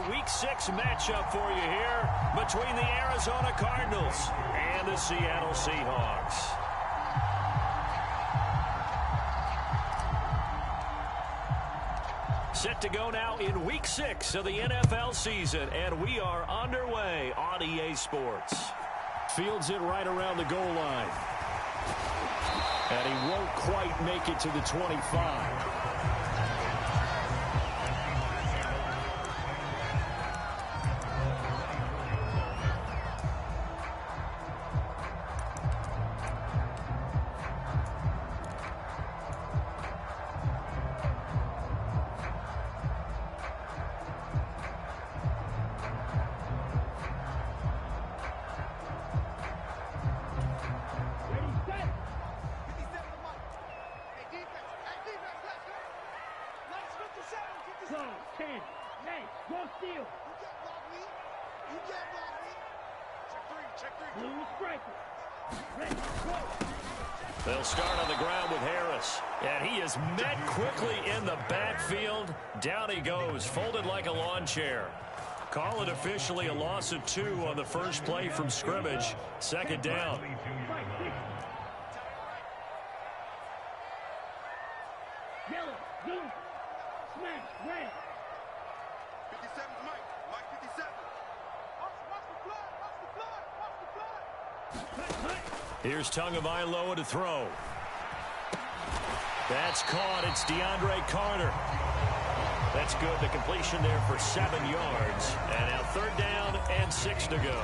a Week 6 matchup for you here between the Arizona Cardinals and the Seattle Seahawks. Set to go now in Week 6 of the NFL season, and we are underway on EA Sports. Fields it right around the goal line. And he won't quite make it to the 25. They'll start on the ground with Harris. And he is met quickly in the backfield. Down he goes, folded like a lawn chair. Call it officially a loss of 2 on the first play from scrimmage. Second down. Yellow, blue, smash, red. 57 Mike. Mike 57. Watch the blood, watch the blood, watch the blood. Here's Tagovailoa to throw. That's caught. It's DeAndre Carter. That's good. The completion there for 7 yards. And now 3rd down and 6 to go.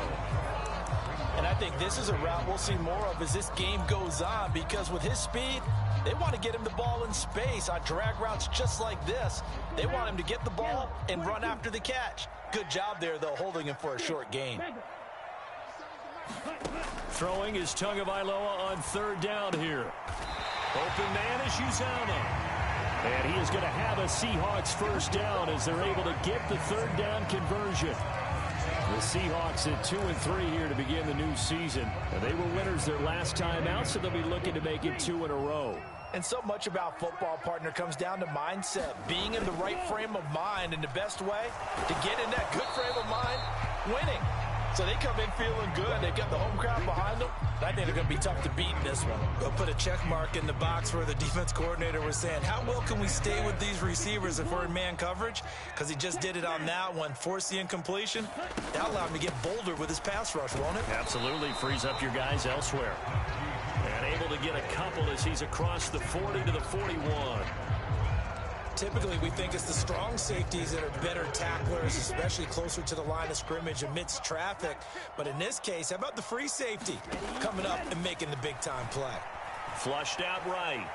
And I think this is a route we'll see more of as this game goes on, because with his speed, they want to get him the ball in space on drag routes just like this. They want him to get the ball and run after the catch. Good job there, though, holding him for a short gain. Throwing is Tagovailoa on 3rd down here. Open man is Uzomah. And he is going to have a Seahawks first down as they're able to get the 3rd down conversion. The Seahawks at 2-3 here to begin the new season. And they were winners their last time out, so they'll be looking to make it 2 in a row. And so much about football, partner, comes down to mindset. Being in the right frame of mind, and the best way to get in that good frame of mind, winning. So they come in feeling good. They've got the home crowd behind them. I think they're going to be tough to beat in this one. They'll put a check mark in the box where the defense coordinator was saying, how well can we stay with these receivers if we're in man coverage? Because he just did it on that one. Force the incompletion. That'll allow him to get bolder with his pass rush, won't it? Absolutely. Frees up your guys elsewhere. And able to get a couple as he's across the 40 to the 41. Typically, we think it's the strong safeties that are better tacklers, especially closer to the line of scrimmage amidst traffic. But in this case, how about the free safety coming up and making the big-time play? Flushed out right.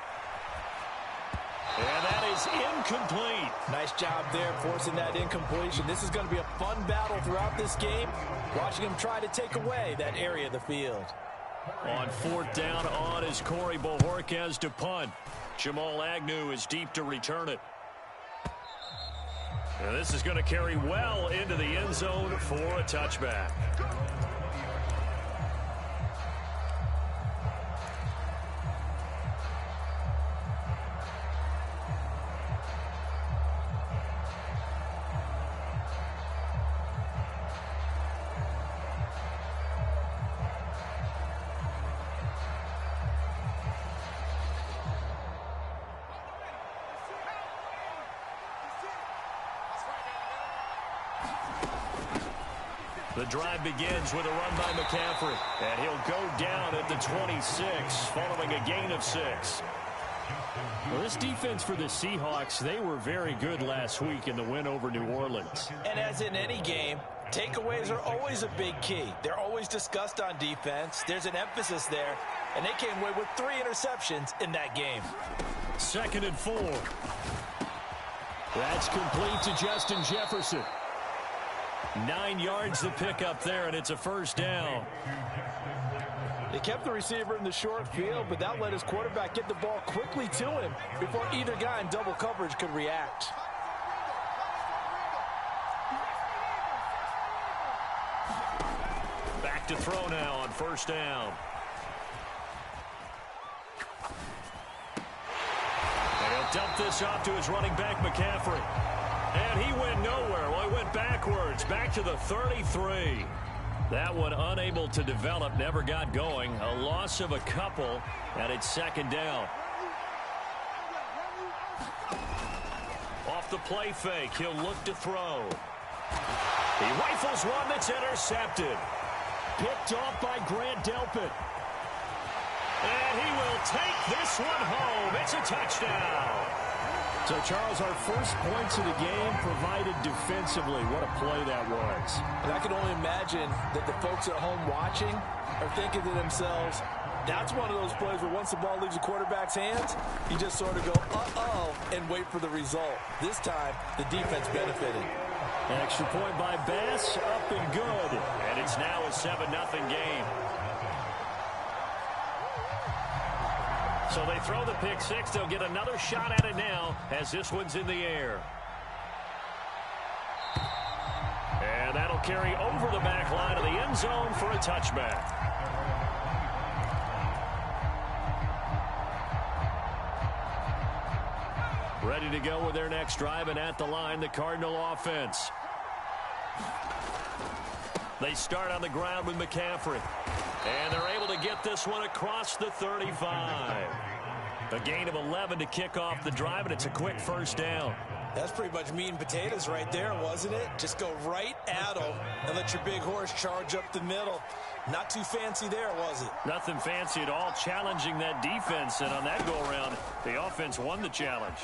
And that is incomplete. Nice job there forcing that incompletion. This is going to be a fun battle throughout this game, watching him try to take away that area of the field. On 4th down on is Corey Bojorquez to punt. Jamal Agnew is deep to return it. And this is going to carry well into the end zone for a touchback. The drive begins with a run by McCaffrey. And he'll go down at the 26 following a gain of 6. Well, this defense for the Seahawks, they were very good last week in the win over New Orleans. And as in any game, takeaways are always a big key. They're always discussed on defense. There's an emphasis there. And they came away with 3 interceptions in that game. 2nd and 4. That's complete to Justin Jefferson. 9 yards to pick up there, and it's a first down. They kept the receiver in the short field, but that let his quarterback get the ball quickly to him before either guy in double coverage could react. Back to throw now on first down. And he'll dump this off to his running back, McCaffrey. And he went nowhere. Well, he went back backwards, back to the 33. That one unable to develop, never got going. A loss of a couple, and it's second down. Off the play fake, he'll look to throw. He rifles one that's intercepted. Picked off by Grant Delpit. And he will take this one home. It's a touchdown. So, Charles, our first points of the game provided defensively. What a play that was. And I can only imagine that the folks at home watching are thinking to themselves, that's one of those plays where once the ball leaves the quarterback's hands, you just sort of go, uh-oh, and wait for the result. This time, the defense benefited. An extra point by Bass, up and good. And it's now a 7-0 game. So they throw the pick six. They'll get another shot at it now as this one's in the air. And that'll carry over the back line of the end zone for a touchback. Ready to go with their next drive, and at the line, the Cardinal offense. They start on the ground with McCaffrey. And they're able to get this one across the 35. A gain of 11 to kick off the drive, and it's a quick first down. That's pretty much meat and potatoes right there, wasn't it? Just go right at them and let your big horse charge up the middle. Not too fancy there, was it? Nothing fancy at all, challenging that defense. And on that go-around, the offense won the challenge.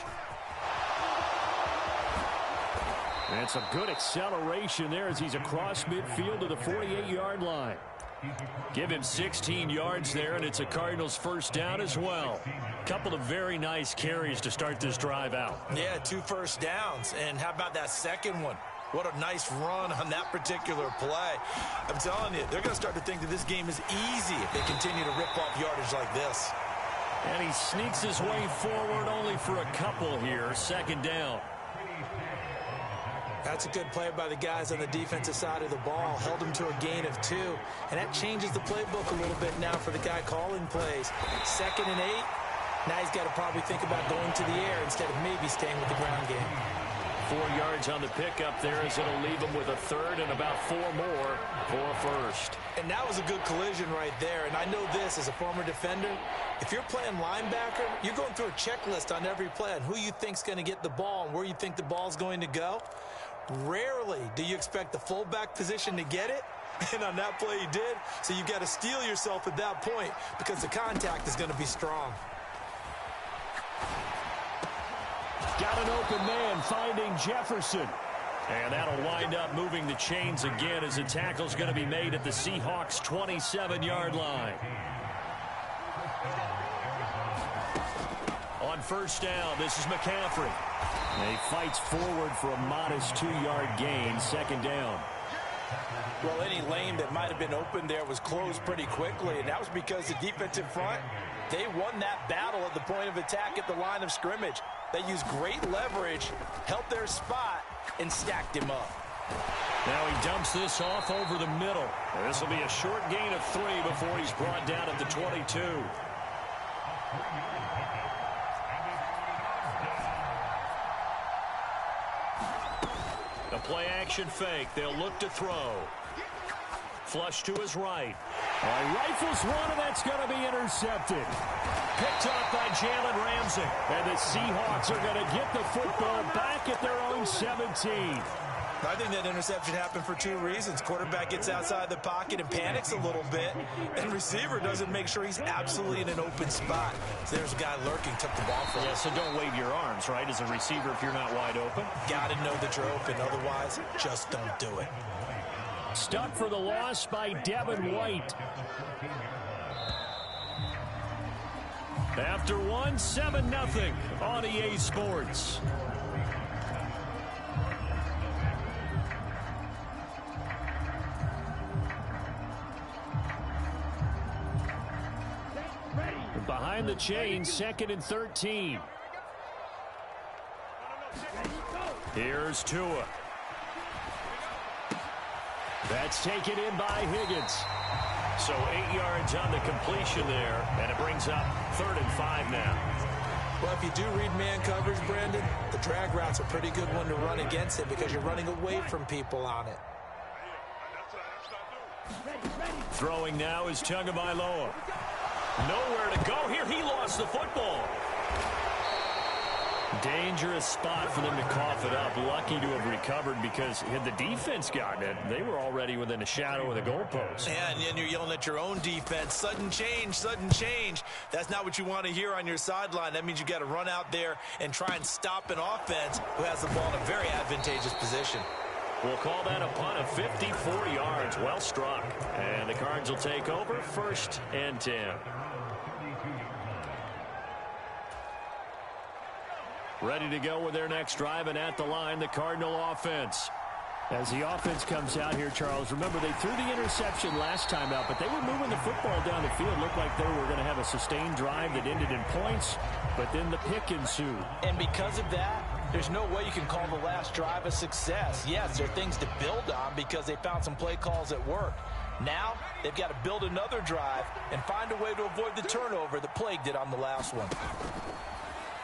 And some good acceleration there as he's across midfield to the 48-yard line. Give him 16 yards there, and it's a Cardinals first down as well. Couple of very nice carries to start this drive out. Yeah, 2 first downs. And how about that second one? What a nice run on that particular play. I'm telling you, they're going to start to think that this game is easy if they continue to rip off yardage like this. And he sneaks his way forward only for a couple here. Second down. That's a good play by the guys on the defensive side of the ball. Held him to a gain of 2. And that changes the playbook a little bit now for the guy calling plays. 2nd and 8. Now he's got to probably think about going to the air instead of maybe staying with the ground game. 4 yards on the pickup there as it'll leave him with a third and about 4 more for a first. And that was a good collision right there. And I know this as a former defender. If you're playing linebacker, you're going through a checklist on every play on who you think's going to get the ball and where you think the ball's going to go. Rarely do you expect the fullback position to get it, and on that play he did. So you've got to steel yourself at that point because the contact is going to be strong. Got an open man finding Jefferson. And that'll wind up moving the chains again as the tackle's going to be made at the Seahawks' 27-yard line. On first down, this is McCaffrey. And he fights forward for a modest 2-yard gain, second down. Well, any lane that might have been open there was closed pretty quickly, and that was because the defensive front, they won that battle at the point of attack at the line of scrimmage. They used great leverage, held their spot, and stacked him up. Now he dumps this off over the middle. This will be a short gain of 3 before he's brought down at the 22. A play-action fake. They'll look to throw. Flush to his right. Rifles one, and that's going to be intercepted. Picked up by Jalen Ramsey. And the Seahawks are going to get the football back at their own 17. I think that interception happened for 2 reasons. Quarterback gets outside the pocket and panics a little bit, and receiver doesn't make sure he's absolutely in an open spot. So there's a guy lurking, took the ball from him. Yeah, so don't wave your arms, right, as a receiver if you're not wide open. Got to know that you're open. Otherwise, just don't do it. Stuck for the loss by Devin White. After one, 7-0 on EA Sports. Behind the chain, 2nd and 13. Here's Tua. That's taken in by Higgins. So 8 yards on the completion there, and it brings up 3rd and 5 now. Well, if you do read man coverage, Brandon, the drag route's a pretty good one to run against it because you're running away from people on it. Throwing now is Tagovailoa. Nowhere to go here. He lost the football. Dangerous spot for them to cough it up. Lucky to have recovered because had the defense gotten it, they were already within a shadow of the goalpost. Yeah, and you're yelling at your own defense. Sudden change, sudden change. That's not what you want to hear on your sideline. That means you got to run out there and try and stop an offense who has the ball in a very advantageous position. We'll call that a punt of 54 yards. Well struck. And the Cards will take over 1st and 10. Ready to go with their next drive, and at the line, the Cardinal offense. As the offense comes out here, Charles, remember they threw the interception last time out, but they were moving the football down the field. Looked like they were going to have a sustained drive that ended in points, but then the pick ensued. And because of that, there's no way you can call the last drive a success. Yes, there are things to build on because they found some play calls that work. Now, they've got to build another drive and find a way to avoid the turnover that plagued it on the last one.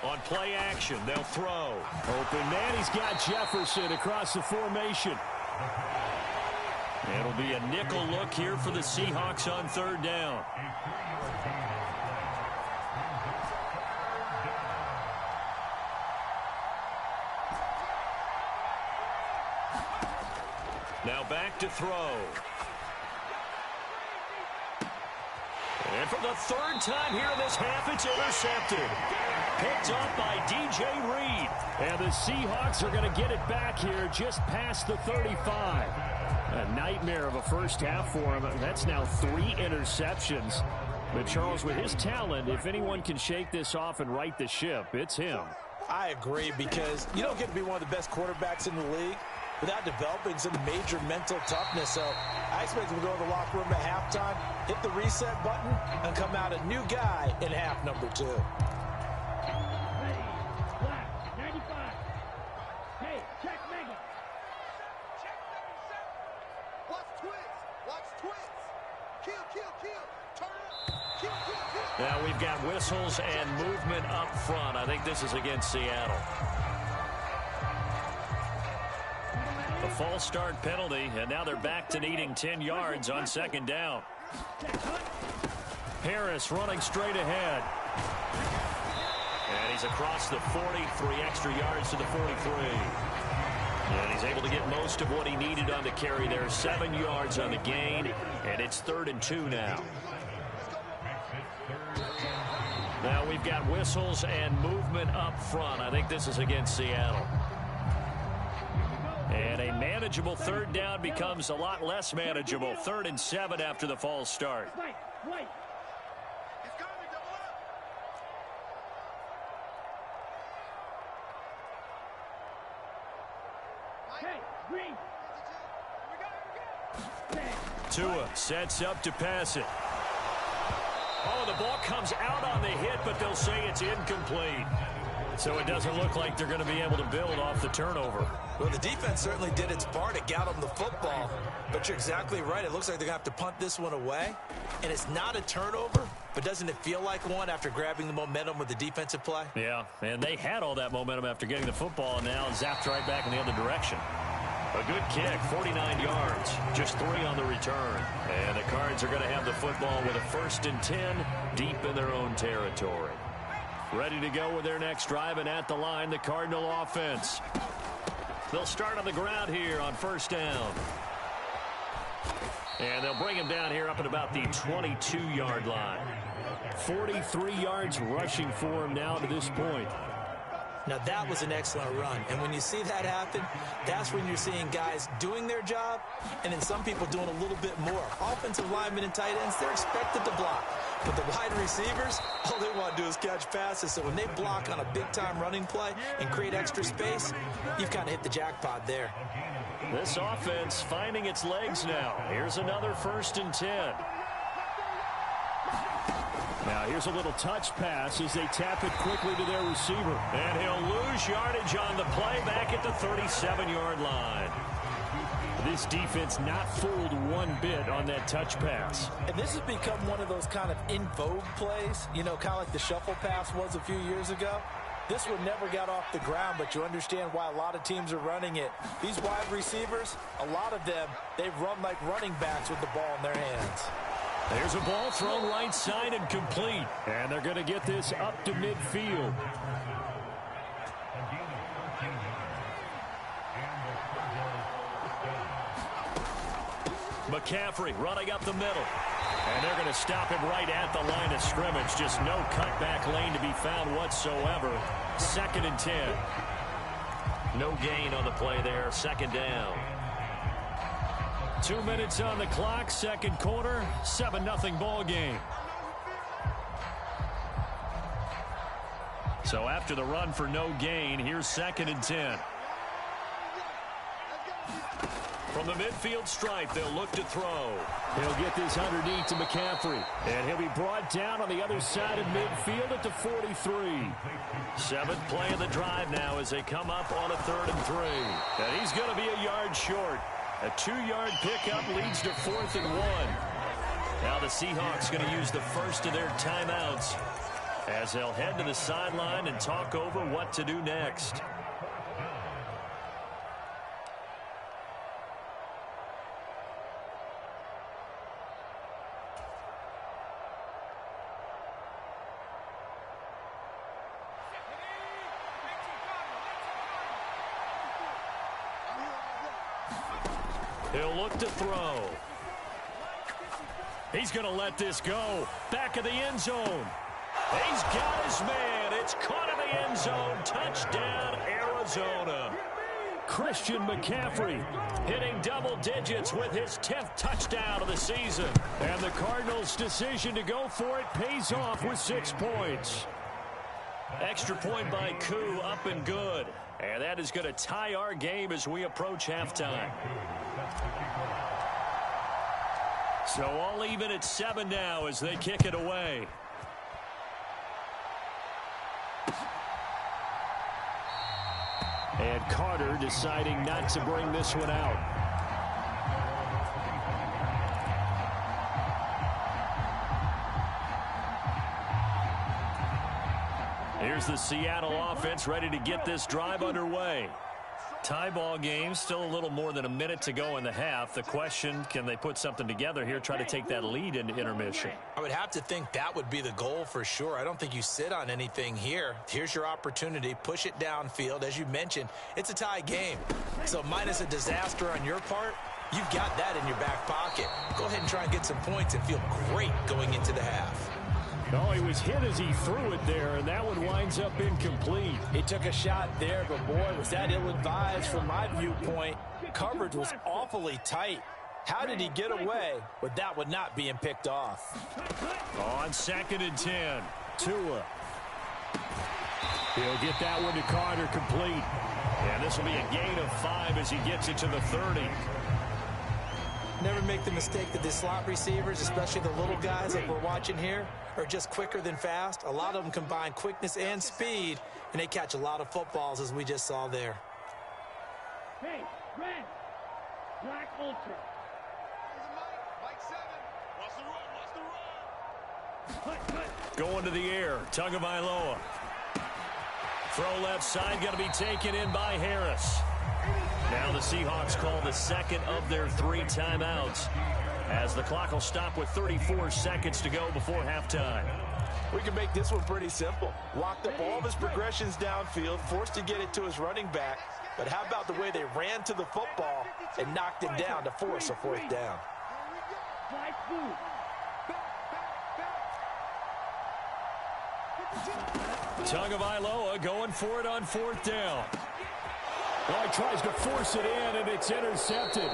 On play action, they'll throw. Open man, he's got Jefferson across the formation. It'll be a nickel look here for the Seahawks on 3rd down. Now back to throw. And for the 3rd time here in this half, it's intercepted. Picked up by DJ Reed. And the Seahawks are going to get it back here just past the 35. A nightmare of a first half for him. That's now 3 interceptions. But Charles, with his talent, if anyone can shake this off and right the ship, it's him. I agree, because you don't get to be one of the best quarterbacks in the league without developing some major mental toughness. So I expect him to go to the locker room at halftime, hit the reset button, and come out a new guy in half number 2. Ready, black, 95. Hey, check Mega. Check 37. Watch twist. Watch twist. Kill, kill, kill. Turn up. Kill, kill, kill. Now we've got whistles and movement up front. I think this is against Seattle. A false start penalty, and now they're back to needing 10 yards on 2nd down. Harris running straight ahead. And he's across the 40, 3 extra yards to the 43. And he's able to get most of what he needed on the carry there. 7 yards on the gain, and it's 3rd and 2 now. Now we've got whistles and movement up front. I think this is against Seattle. And a manageable 3rd down becomes a lot less manageable. 3rd and 7 after the false start. Wait. He's coming, double up. Hey, green. Here we go. Tua sets up to pass it. Oh, the ball comes out on the hit, but they'll say it's incomplete. So it doesn't look like they're going to be able to build off the turnover. Well, the defense certainly did its part to get them the football. But you're exactly right. It looks like they're going to have to punt this one away. And it's not a turnover, but doesn't it feel like one after grabbing the momentum with the defensive play? Yeah, and they had all that momentum after getting the football, and now zapped right back in the other direction. A good kick, 49 yards, just 3 on the return. And the Cards are going to have the football with a 1st and 10 deep in their own territory. Ready to go with their next drive, and at the line, the Cardinal offense. They'll start on the ground here on 1st down. And they'll bring him down here up at about the 22-yard line. 43 yards rushing for him now to this point. Now, that was an excellent run. And when you see that happen, that's when you're seeing guys doing their job and then some people doing a little bit more. Offensive linemen and tight ends, they're expected to block. But the wide receivers, all they want to do is catch passes. So when they block on a big-time running play and create extra space, you've kind of hit the jackpot there. This offense finding its legs now. Here's another 1st and 10. Now here's a little touch pass as they tap it quickly to their receiver. And he'll lose yardage on the play back at the 37-yard line. The this defense not fooled one bit on that touch pass. And this has become one of those kind of in vogue plays, you know, kind of like the shuffle pass was a few years ago. This one never got off the ground, but you understand why a lot of teams are running it. These wide receivers, a lot of them, they run like running backs with the ball in their hands. There's a ball thrown right side and complete. And they're going to get this up to midfield. McCaffrey running up the middle. And they're going to stop him right at the line of scrimmage. Just no cutback lane to be found whatsoever. 2nd and 10. No gain on the play there. 2nd down. 2 minutes on the clock. 2nd quarter. 7-0 ball game. So after the run for no gain, here's 2nd and 10. From the midfield stripe, they'll look to throw. He'll get this underneath to McCaffrey. And he'll be brought down on the other side of midfield at the 43. 7th play of the drive now as they come up on a 3rd and 3. And he's going to be a yard short. A 2-yard pickup leads to 4th and 1. Now the Seahawks going to use the first of their timeouts as they'll head to the sideline and talk over what to do next. He'll look to throw. He's going to let this go. Back of the end zone. He's got his man. It's caught in the end zone. Touchdown, Arizona. Christian McCaffrey hitting double digits with his 10th touchdown of the season. And the Cardinals' decision to go for it pays off with 6 points. Extra point by Koo, up and good. And that is going to tie our game as we approach halftime. So all even at 7 now as they kick it away. And Carter deciding not to bring this one out. Here's the Seattle offense ready to get this drive underway. Tie ball game, still a little more than a minute to go in the half. The question, can they put something together here, try to take that lead into intermission? I would have to think that would be the goal for sure. I don't think you sit on anything here. Here's your opportunity. Push it downfield. As you mentioned, it's a tie game. So minus a disaster on your part, you've got that in your back pocket. Go ahead and try and get some points and feel great going into the half. Oh, he was hit as he threw it there, and that one winds up incomplete. He took a shot there, but boy, was that ill-advised from my viewpoint. Coverage was awfully tight. How did he get away with that one not being picked off? On 2nd and 10, Tua. He'll get that one to Carter complete. And this will be a gain of 5 as he gets it to the 30. Never make the mistake that the slot receivers, especially the little guys like we're watching here, are just quicker than fast. A lot of them combine quickness and speed, and they catch a lot of footballs, as we just saw there. Hey, red, black ultra. Mike 7. Watch the run. Going to the air, Tagovailoa. Throw left side, going to be taken in by Harris. Now the Seahawks call the second of their 3 timeouts as the clock will stop with 34 seconds to go before halftime. We can make this one pretty simple. Locked up all of his progressions downfield, forced to get it to his running back. But how about the way they ran to the football and knocked him down to force a 4th down? Tagovailoa going for it on 4th down. Well, he tries to force it in, and it's intercepted.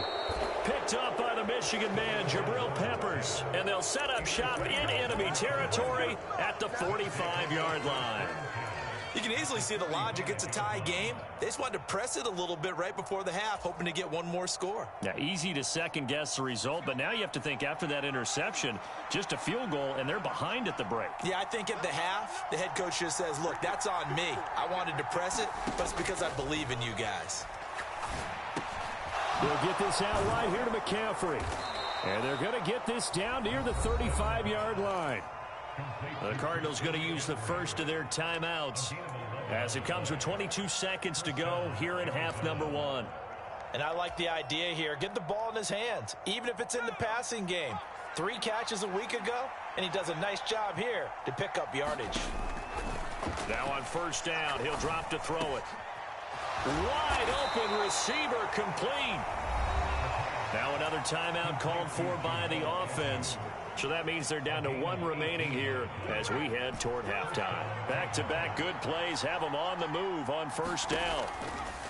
Picked up by the Michigan man, Jabril Peppers. And they'll set up shop in enemy territory at the 45-yard line. You can easily see the logic. It's a tie game. They just wanted to press it a little bit right before the half, hoping to get one more score. Now, easy to second-guess the result, but now you have to think after that interception, just a field goal, and they're behind at the break. Yeah, I think at the half, the head coach just says, look, that's on me. I wanted to press it, but it's because I believe in you guys. They'll get this out wide here to McCaffrey. And they're going to get this down near the 35-yard line. The Cardinals going to use the first of their timeouts as it comes with 22 seconds to go here in half number 1. And I like the idea here. Get the ball in his hands, even if it's in the passing game. 3 catches a week ago, and he does a nice job here to pick up yardage. Now on first down, he'll drop to throw it. Wide open receiver complete. Now another timeout called for by the offense. So that means they're down to 1 remaining here as we head toward halftime. Back-to-back good plays have them on the move on first down.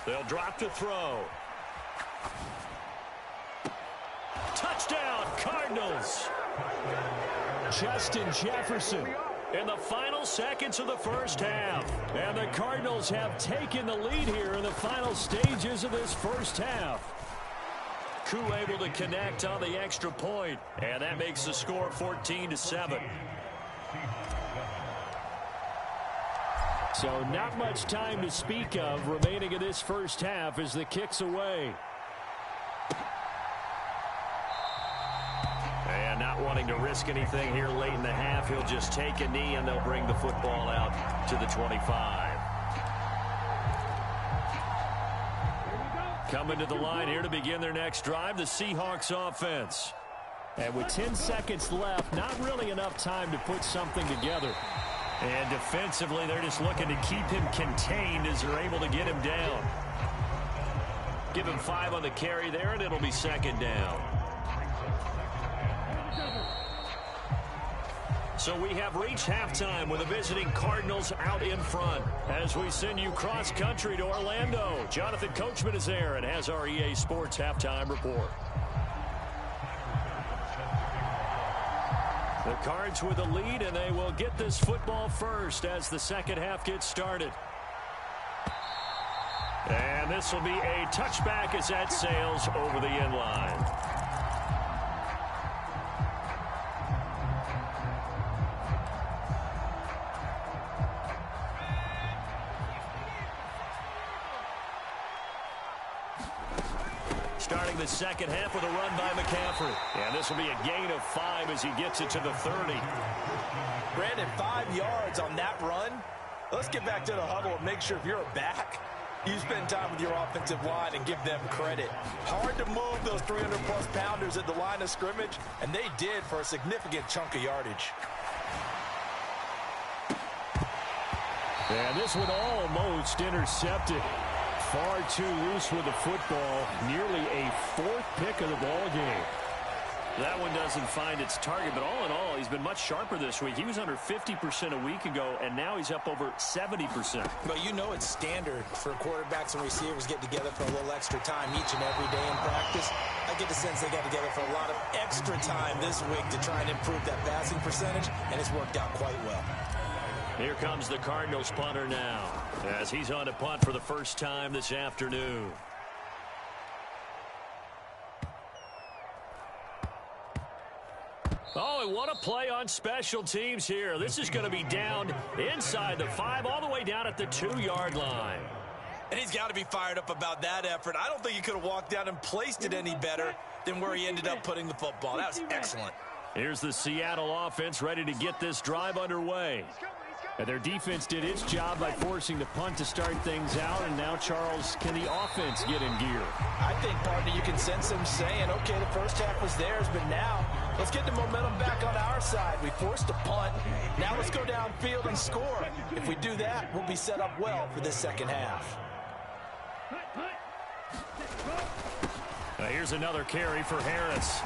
They'll drop to throw. Touchdown, Cardinals. Justin Jefferson in the final seconds of the first half. And the Cardinals have taken the lead here in the final stages of this first half. Koo able to connect on the extra point, and that makes the score 14-7. So not much time to speak of remaining in this first half as the kick's away. And not wanting to risk anything here late in the half, he'll just take a knee and they'll bring the football out to the 25. Coming to the line here to begin their next drive, the Seahawks offense. And with 10 seconds left, not really enough time to put something together. And defensively, they're just looking to keep him contained as they're able to get him down. Give him 5 on the carry there, and it'll be second down. So we have reached halftime with the visiting Cardinals out in front. As we send you cross-country to Orlando, Jonathan Coachman is there and has our EA Sports halftime report. The Cards with the lead, and they will get this football first as the second half gets started. And this will be a touchback as that sails over the end line. Starting the second half with a run by McCaffrey. And this will be a gain of 5 as he gets it to the 30. Brandon, 5 yards on that run. Let's get back to the huddle and make sure if you're a back, you spend time with your offensive line and give them credit. Hard to move those 300-plus pounders at the line of scrimmage, and they did for a significant chunk of yardage. And this one almost intercepted. Far too loose with the football. Nearly a 4th pick of the ball game. That one doesn't find its target, but all in all, he's been much sharper this week. He was under 50% a week ago, and now he's up over 70%. But you know it's standard for quarterbacks and receivers get together for a little extra time each and every day in practice. I get the sense they got together for a lot of extra time this week to try and improve that passing percentage, and it's worked out quite well. Here comes the Cardinals punter now as he's on to punt for the first time this afternoon. Oh, and what a play on special teams here. This is going to be down inside the 5, all the way down at the 2-yard line. And he's got to be fired up about that effort. I don't think he could have walked down and placed it any better than where he ended up putting the football. That was excellent. Here's the Seattle offense ready to get this drive underway. And their defense did its job by forcing the punt to start things out. And now, Charles, can the offense get in gear? I think, partner, you can sense them saying, okay, the first half was theirs, but now let's get the momentum back on our side. We forced a punt. Now let's go downfield and score. If we do that, we'll be set up well for this second half. Now here's another carry for Harris.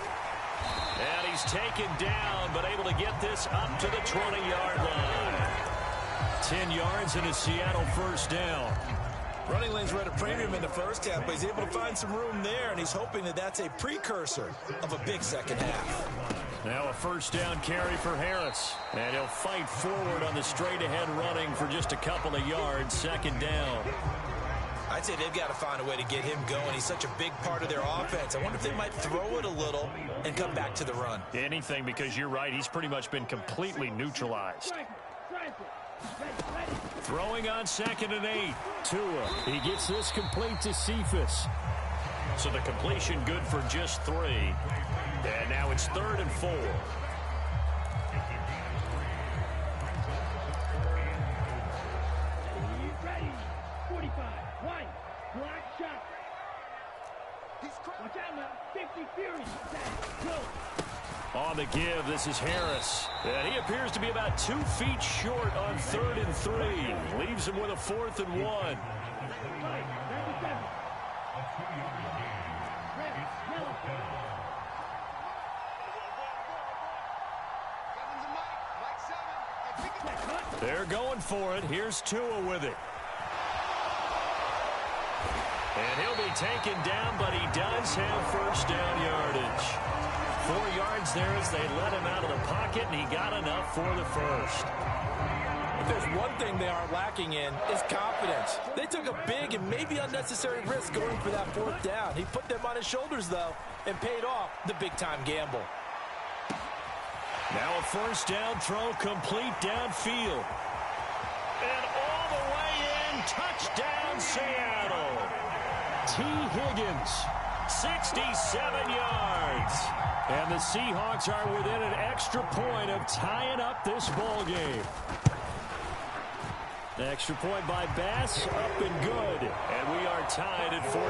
And he's taken down, but able to get this up to the 20-yard line. 10 yards and a Seattle first down. Running lanes were at a premium in the first half, but he's able to find some room there, and he's hoping that that's a precursor of a big second half. Now a first down carry for Harris. And he'll fight forward on the straight-ahead running for just a couple of yards. Second down. I'd say they've got to find a way to get him going. He's such a big part of their offense. I wonder if they might throw it a little and come back to the run. Anything, because you're right. He's pretty much been completely neutralized. Throwing on 2nd and 8. Tua. He gets this complete to Cephas. So the completion good for just 3. And now it's 3rd and 4. Ready. 45. White. Black shot. Watch out now. 50 Fury. Go. On the give, this is Harris. And he appears to be about 2 feet short on 3rd and 3. Leaves him with a 4th and 1. They're going for it. Here's Tua with it. And he'll be taken down, but he does have first down yardage. 4 yards there as they let him out of the pocket, and he got enough for the first. If there's one thing they are lacking in, it's confidence. They took a big and maybe unnecessary risk going for that 4th down. He put them on his shoulders, though, and paid off the big-time gamble. Now a first down throw complete downfield. And all the way in, touchdown Seattle. T. Higgins, 67 yards. And the Seahawks are within an extra point of tying up this ball game. The extra point by Bass, up and good. And we are tied at 14.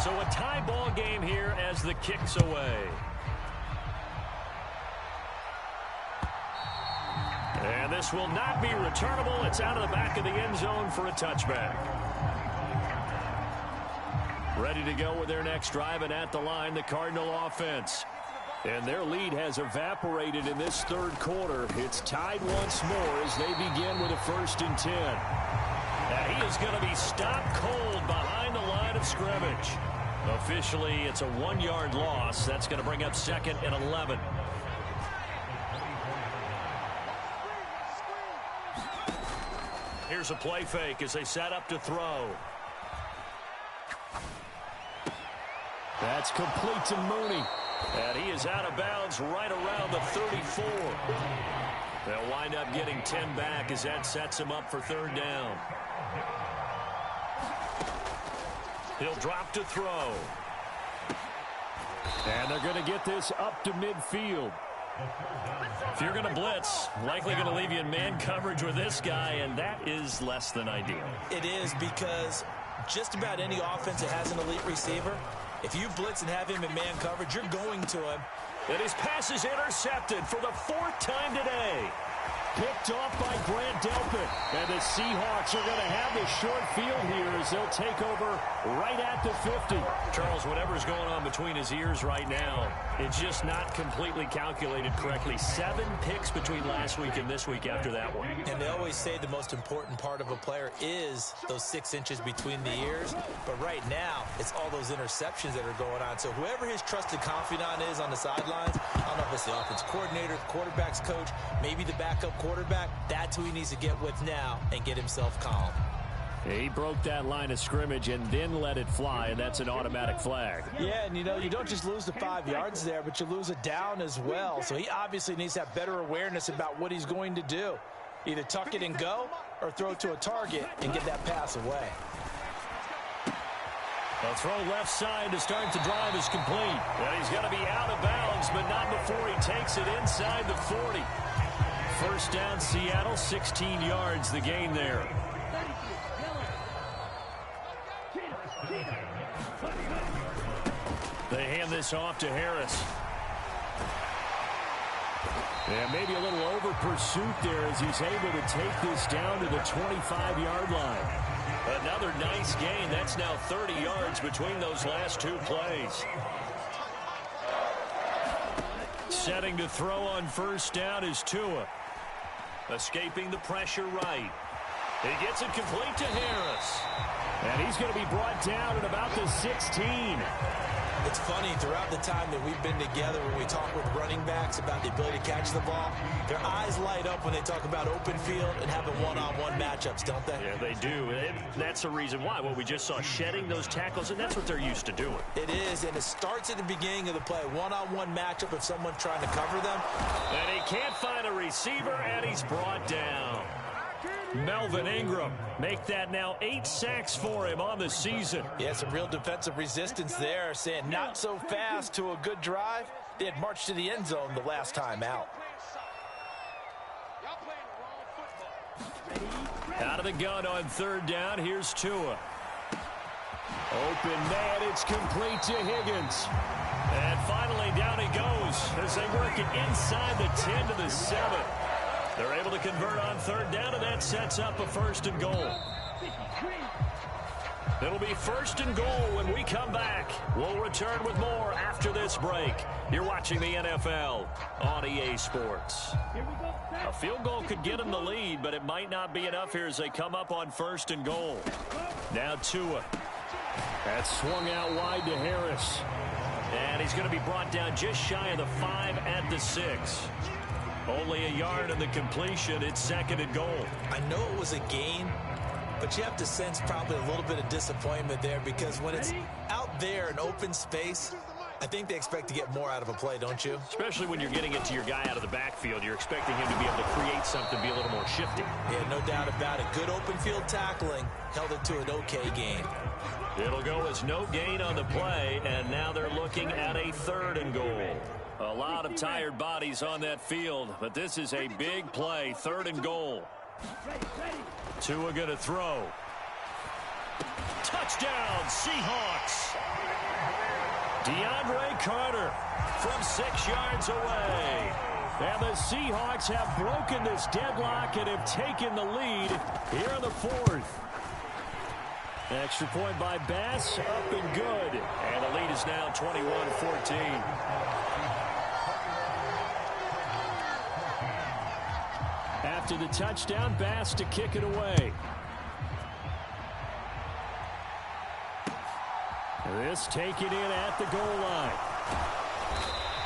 So a tie ball game here as the kick's away. And this will not be returnable. It's out of the back of the end zone for a touchback. Ready to go with their next drive, and at the line, the Cardinal offense. And their lead has evaporated in this 3rd quarter. It's tied once more as they begin with a 1st and 10. And he is going to be stopped cold behind the line of scrimmage. Officially, it's a 1-yard loss. That's going to bring up 2nd and 11. Here's a play fake as they set up to throw. That's complete to Mooney. And he is out of bounds right around the 34. They'll wind up getting 10 back as that sets him up for 3rd down. He'll drop to throw. And they're going to get this up to midfield. If you're going to blitz, likely going to leave you in man coverage with this guy, and that is less than ideal. It is, because just about any offense that has an elite receiver, if you blitz and have him in man coverage, you're going to him. And his pass is intercepted for the 4th time today. Picked off by Grant Delpit. And the Seahawks are going to have the short field here as they'll take over right at the 50. Charles, whatever's going on between his ears right now, it's just not completely calculated correctly. 7 picks between last week and this week after that one. And they always say the most important part of a player is those 6 inches between the ears. But right now, it's all those interceptions that are going on. So whoever his trusted confidant is on the sidelines, I don't know if it's the offense coordinator, the quarterback's coach, maybe the backup quarterback, that's who he needs to get with now and get himself calm. He broke that line of scrimmage and then let it fly, and that's an automatic flag. Yeah, and you don't just lose the 5 yards there, but you lose it down as well. So he obviously needs to have better awareness about what he's going to do. Either tuck it and go or throw to a target and get that pass away. The throw left side to start the drive is complete. And he's going to be out of bounds, but not before he takes it inside the 40. First down, Seattle, 16 yards, the gain there. They hand this off to Harris. And maybe a little over pursuit there as he's able to take this down to the 25-yard line. Another nice gain. That's now 30 yards between those last 2 plays. Setting to throw on first down is Tua. Escaping the pressure right. He gets it complete to Harris. And he's going to be brought down at about the 16. It's funny, throughout the time that we've been together, when we talk with running backs about the ability to catch the ball, their eyes light up when they talk about open field and having one-on-one matchups, don't they? Yeah, they do. And that's the reason why. Well, we just saw shedding those tackles, and that's what they're used to doing. It is, and it starts at the beginning of the play. One-on-one matchup if someone's trying to cover them. And he can't find a receiver, and he's brought down. Melvin Ingram, make that now 8 sacks for him on the season. Yeah, some real defensive resistance there, saying not so fast to a good drive. They had marched to the end zone the last time out. Out of the gun on 3rd down, here's Tua. Open man, it's complete to Higgins. And finally down he goes as they work it inside the 10 to the 7. They're able to convert on 3rd down, and that sets up a 1st and goal. It'll be 1st and goal when we come back. We'll return with more after this break. You're watching the NFL on EA Sports. A field goal could get them the lead, but it might not be enough here as they come up on 1st and goal. Now Tua. That's swung out wide to Harris. And he's going to be brought down just shy of the 5 at the 6. Only a yard in the completion. It's 2nd and goal. I know it was a gain, but you have to sense probably a little bit of disappointment there, because when it's out there in open space, I think they expect to get more out of a play, don't you? Especially when you're getting it to your guy out of the backfield. You're expecting him to be able to create something, be a little more shifty. Yeah, no doubt about it. Good open field tackling held it to an okay gain. It'll go as no gain on the play, and now they're looking at a 3rd and goal. A lot of tired bodies on that field, but this is a big play. 3rd and goal. Tua going to throw. Touchdown, Seahawks. DeAndre Carter from 6 yards away. And the Seahawks have broken this deadlock and have taken the lead here in the 4th. Extra point by Bass, up and good. And the lead is now 21-14. After the touchdown, Bass to kick it away. This taken in at the goal line.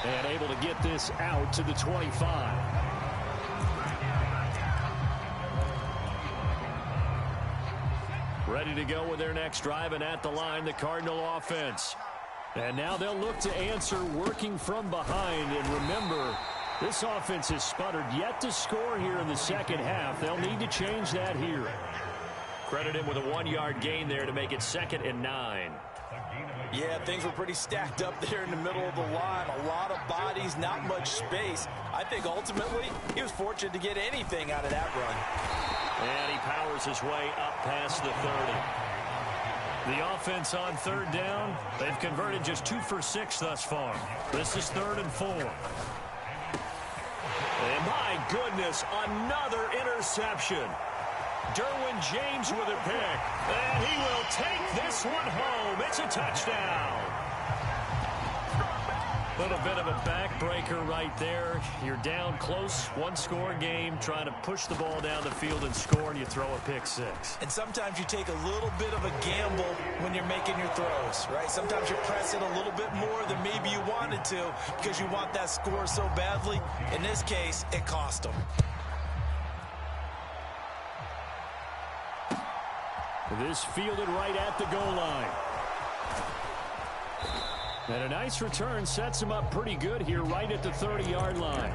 And able to get this out to the 25. Ready to go with their next drive, and at the line, the Cardinal offense. And now they'll look to answer working from behind. And remember, this offense has sputtered yet to score here in the 2nd half. They'll need to change that here. Credit him with a 1-yard gain there to make it 2nd and 9. Yeah, things were pretty stacked up there in the middle of the line. A lot of bodies, not much space. I think ultimately he was fortunate to get anything out of that run. And he powers his way up past the 30. The offense on 3rd down, they've converted just 2 for 6 thus far. This is 3rd and 4. And my goodness, another interception. Derwin James with a pick. And he will take this one home. It's a touchdown. A little bit of a backbreaker right there. You're down close, 1-score game, trying to push the ball down the field and score, and you throw a pick 6. And sometimes you take a little bit of a gamble when you're making your throws, right? Sometimes you press it a little bit more than maybe you wanted to because you want that score so badly. In this case, it cost them. This fielded right at the goal line. And a nice return sets him up pretty good here right at the 30-yard line.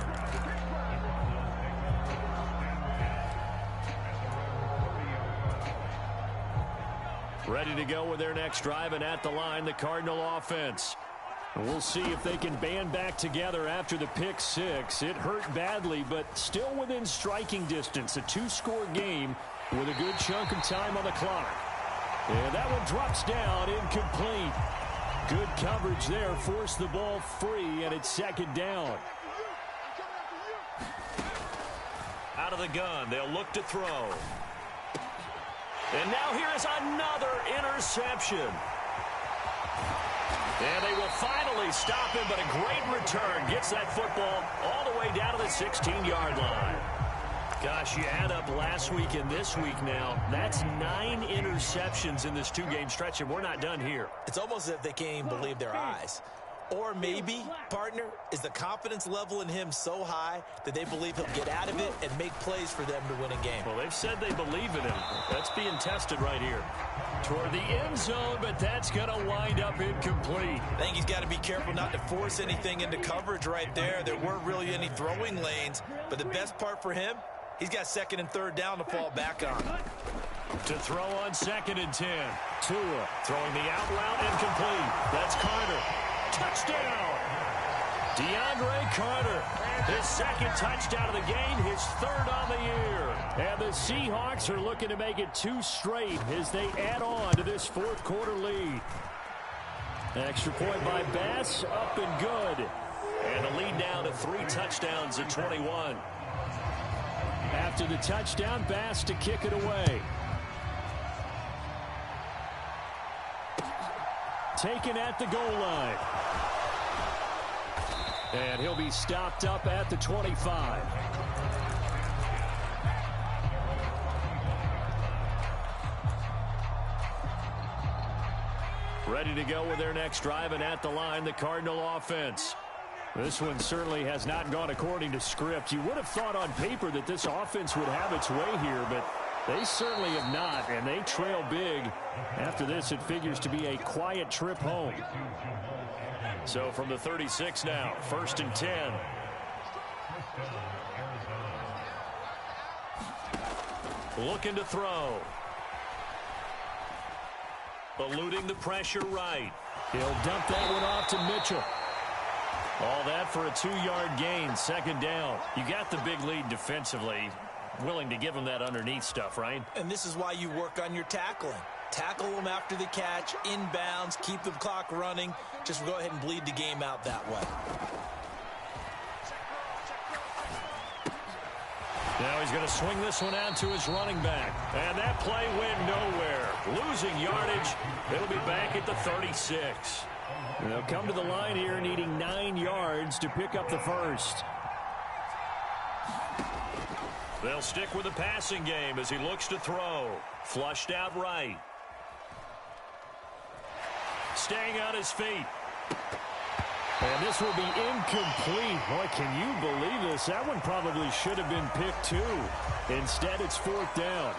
Ready to go with their next drive, and at the line, the Cardinal offense. And we'll see if they can band back together after the pick 6. It hurt badly, but still within striking distance. A 2-score game with a good chunk of time on the clock. And that one drops down, incomplete. Good coverage there, forced the ball free, and it's 2nd down. Out of the gun, they'll look to throw. And now here is another interception. And they will finally stop him, but a great return. Gets that football all the way down to the 16-yard line. Gosh, you add up last week and this week now, that's 9 interceptions in this 2-game stretch, and we're not done here. It's almost as if they can't even believe their eyes. Or maybe, partner, is the confidence level in him so high that they believe he'll get out of it and make plays for them to win a game. Well, they've said they believe in him. That's being tested right here. Toward the end zone, but that's going to wind up incomplete. I think he's got to be careful not to force anything into coverage right there. There weren't really any throwing lanes, but the best part for him, he's got 2nd and 3rd down to fall back on. To throw on 2nd and 10. Tua throwing the out route incomplete. That's Carter. Touchdown! DeAndre Carter. His 2nd touchdown of the game, his 3rd on the year. And the Seahawks are looking to make it 2 straight as they add on to this 4th quarter lead. Extra point by Bass, up and good. And the lead down to 3 touchdowns at 21. After the touchdown, Bass to kick it away. Taken at the goal line. And he'll be stopped up at the 25. Ready to go with their next drive, and at the line, the Cardinal offense. This one certainly has not gone according to script. You would have thought on paper that this offense would have its way here, but they certainly have not, and they trail big. After this, it figures to be a quiet trip home. So from the 36 now, 1st and 10. Looking to throw. Eluding the pressure right. He'll dump that one off to Mitchell. All that for a 2-yard gain, 2nd down. You got the big lead defensively. Willing to give him that underneath stuff, right? And this is why you work on your tackling. Tackle them after the catch, inbounds, keep the clock running. Just go ahead and bleed the game out that way. Now he's going to swing this one out to his running back. And that play went nowhere. Losing yardage. It'll be back at the 36. They'll come to the line here needing 9 yards to pick up the 1st. They'll stick with the passing game as he looks to throw. Flushed out right. Staying on his feet. And this will be incomplete. Boy, can you believe this? That one probably should have been picked too. Instead, it's 4th down.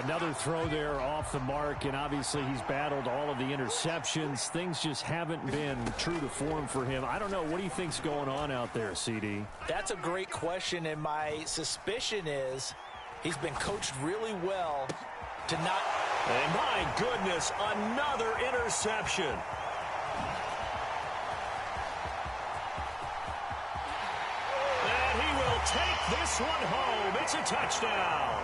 Another throw there off the mark, and obviously he's battled all of the interceptions. Things just haven't been true to form for him. I don't know. What do you think's going on out there, CD? That's a great question, and my suspicion is he's been coached really well to not... And my goodness, another interception. And he will take this one home. It's a touchdown.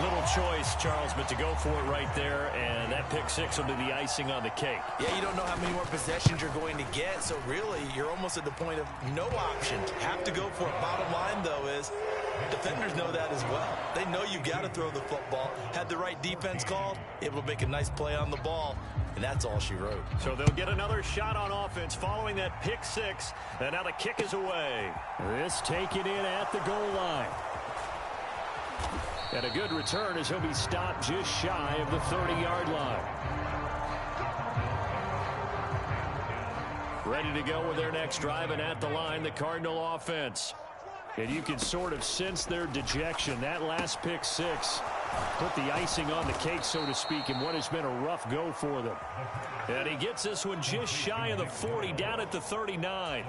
Little choice, Charles, but to go for it right there, and that pick 6 will be the icing on the cake. Yeah, you don't know how many more possessions you're going to get, so really you're almost at the point of no options. Have to go for it. Bottom line, though, is defenders know that as well. They know you've got to throw the football. Had the right defense called, able to make a nice play on the ball, and that's all she wrote. So they'll get another shot on offense following that pick 6, and now the kick is away. This taken in at the goal line. And a good return as he'll be stopped just shy of the 30-yard line. Ready to go with their next drive, and at the line, the Cardinal offense. And you can sort of sense their dejection. That last pick 6 put the icing on the cake, so to speak, in what has been a rough go for them. And he gets this one just shy of the 40, down at the 39.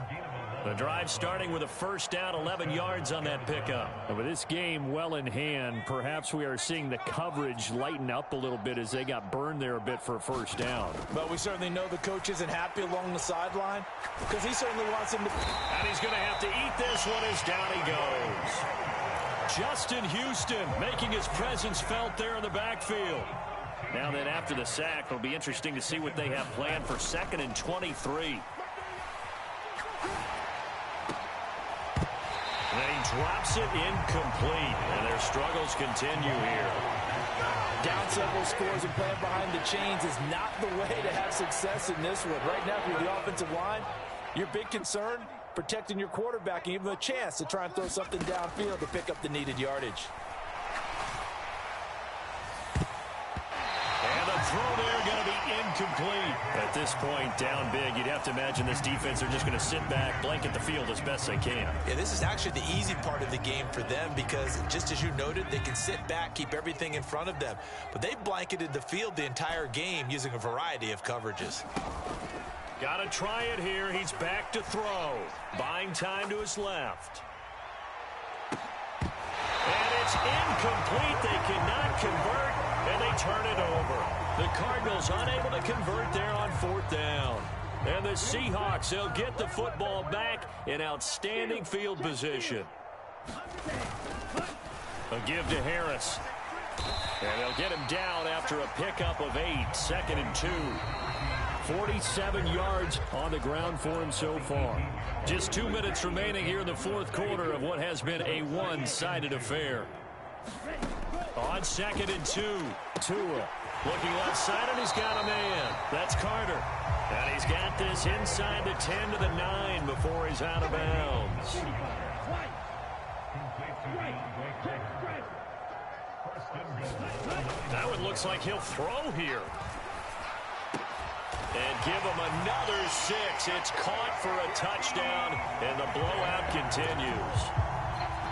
The drive starting with a 1st down, 11 yards on that pickup. And with this game well in hand, perhaps we are seeing the coverage lighten up a little bit as they got burned there a bit for a 1st down. But we certainly know the coach isn't happy along the sideline because he certainly wants him to... And he's going to have to eat this one as down he goes. Justin Houston making his presence felt there in the backfield. Now then, after the sack, it'll be interesting to see what they have planned for 2nd and 23. And he drops it incomplete, and their struggles continue here. Down several scores and playing behind the chains is not the way to have success in this one. Right now, if you're the offensive line, your big concern, protecting your quarterback and give him a chance to try and throw something downfield to pick up the needed yardage. And the throw there going to be incomplete. At this point, down big, you'd have to imagine this defense are just going to sit back, blanket the field as best they can. Yeah, this is actually the easy part of the game for them because, just as you noted, they can sit back, keep everything in front of them. But they've blanketed the field the entire game using a variety of coverages. Got to try it here. He's back to throw. Buying time to his left. And it's incomplete. They cannot convert, and they turn it over. The Cardinals unable to convert there on 4th down. And the Seahawks, they'll get the football back in outstanding field position. A give to Harris. And they'll get him down after a pickup of 8, 2nd and 2. 47 yards on the ground for him so far. Just 2 minutes remaining here in the 4th quarter of what has been a one-sided affair. On 2nd and 2, Tua looking left side, and he's got a man. That's Carter. And he's got this inside the 10 to the 9 before he's out of bounds. That one looks like he'll throw here. And give him another 6. It's caught for a touchdown, and the blowout continues.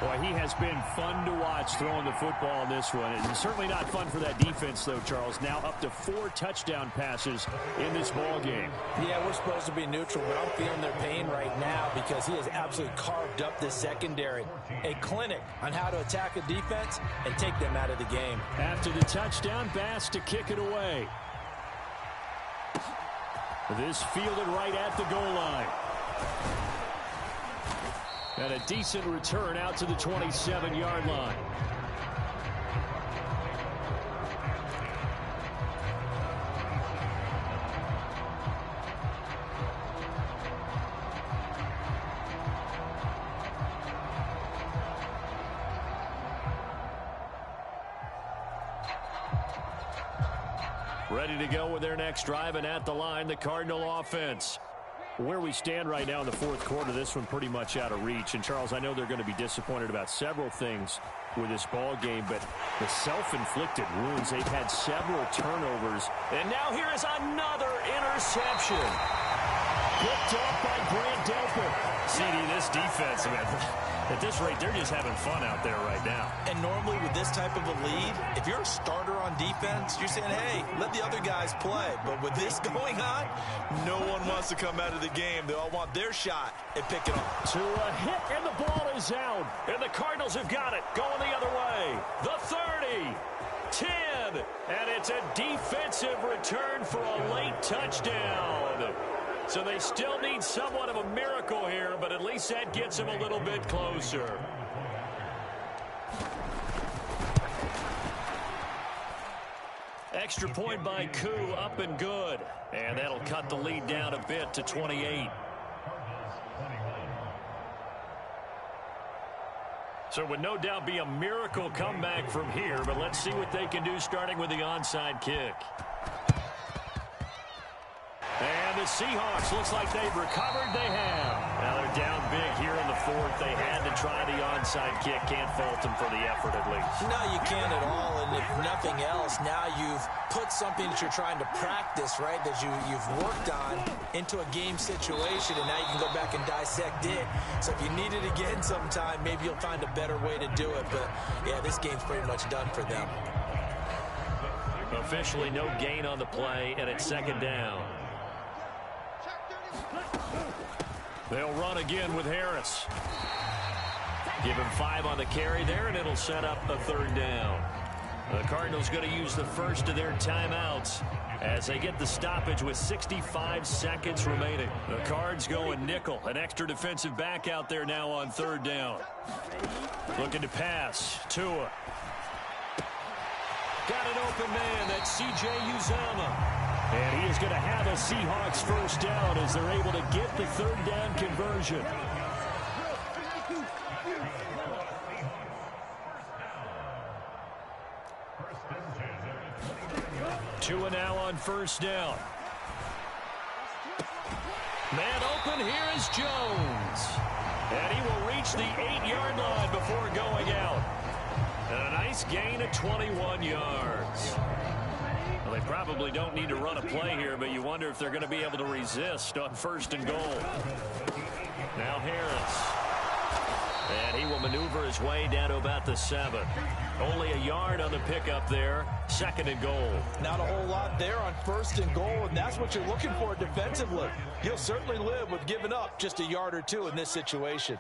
Boy, he has been fun to watch throwing the football in this one. It's certainly not fun for that defense, though, Charles. Now up to 4 touchdown passes in this ball game. Yeah, we're supposed to be neutral, but I'm feeling their pain right now because he has absolutely carved up the secondary. A clinic on how to attack a defense and take them out of the game. After the touchdown, Bass to kick it away. This fielded right at the goal line. And a decent return out to the 27-yard line. Ready to go with their next drive, and at the line, the Cardinal offense. Where we stand right now in the 4th quarter, this one pretty much out of reach. And, Charles, I know they're going to be disappointed about several things with this ball game, but the self-inflicted wounds, they've had several turnovers. And now here is another interception. Picked up by Grant Delpit. CD, this defense, man, at this rate, they're just having fun out there right now. And normally with this type of a lead, if you're a starter on defense, you're saying, hey, let the other guys play. But with this going on, no one wants to come out of the game. They all want their shot and pick it up. To a hit, and the ball is out. And the Cardinals have got it. Going the other way. The 30. 10. And it's a defensive return for a late touchdown. So they still need somewhat of a miracle here, but at least that gets them a little bit closer. Extra point by Koo, up and good. And that'll cut the lead down a bit to 28. So it would no doubt be a miracle comeback from here, but let's see what they can do starting with the onside kick. And the Seahawks, looks like they've recovered. They have. Now they're down big here in the 4th. They had to try the onside kick. Can't fault them for the effort at least. No, you can't at all. And if nothing else, now you've put something that you're trying to practice, right, that you've worked on into a game situation, and now you can go back and dissect it. So if you need it again sometime, maybe you'll find a better way to do it. But, yeah, this game's pretty much done for them. Officially no gain on the play, and it's 2nd down. They'll run again with Harris. Give him 5 on the carry there, and it'll set up a 3rd down. The Cardinals going to use the first of their timeouts as they get the stoppage with 65 seconds remaining. The Cards going nickel. An extra defensive back out there now on 3rd down. Looking to pass. Tua. Got an open man. That's C.J. Uzomah. And he is going to have a Seahawks first down as they're able to get the 3rd down conversion. Tua now on 1st down. Man open, here is Jones. And he will reach the 8-yard line before going out. And a nice gain of 21 yards. Well, they probably don't need to run a play here, but you wonder if they're going to be able to resist on 1st and goal. Now Harris. And he will maneuver his way down to about the 7. Only a yard on the pickup there. 2nd and goal. Not a whole lot there on 1st and goal, and that's what you're looking for defensively. You'll certainly live with giving up just a yard or 2 in this situation.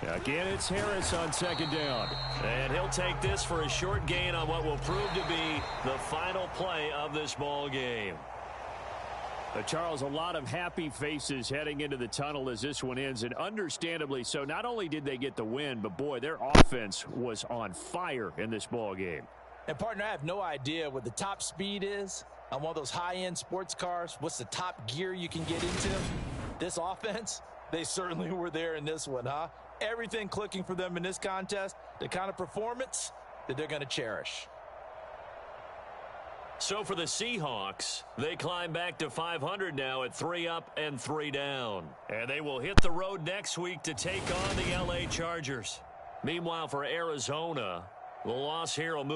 Again, it's Harris on 2nd down. And he'll take this for a short gain on what will prove to be the final play of this ball game. Charles, a lot of happy faces heading into the tunnel as this one ends, and understandably so. Not only did they get the win, but boy, their offense was on fire in this ball game. And partner, I have no idea what the top speed is on one of those high-end sports cars. What's the top gear you can get into? This offense, they certainly were there in this one, huh? Everything clicking for them in this contest, the kind of performance that they're going to cherish. So for the Seahawks, they climb back to 500 now at 3 up and 3 down. And they will hit the road next week to take on the LA Chargers. Meanwhile, for Arizona, the loss here will move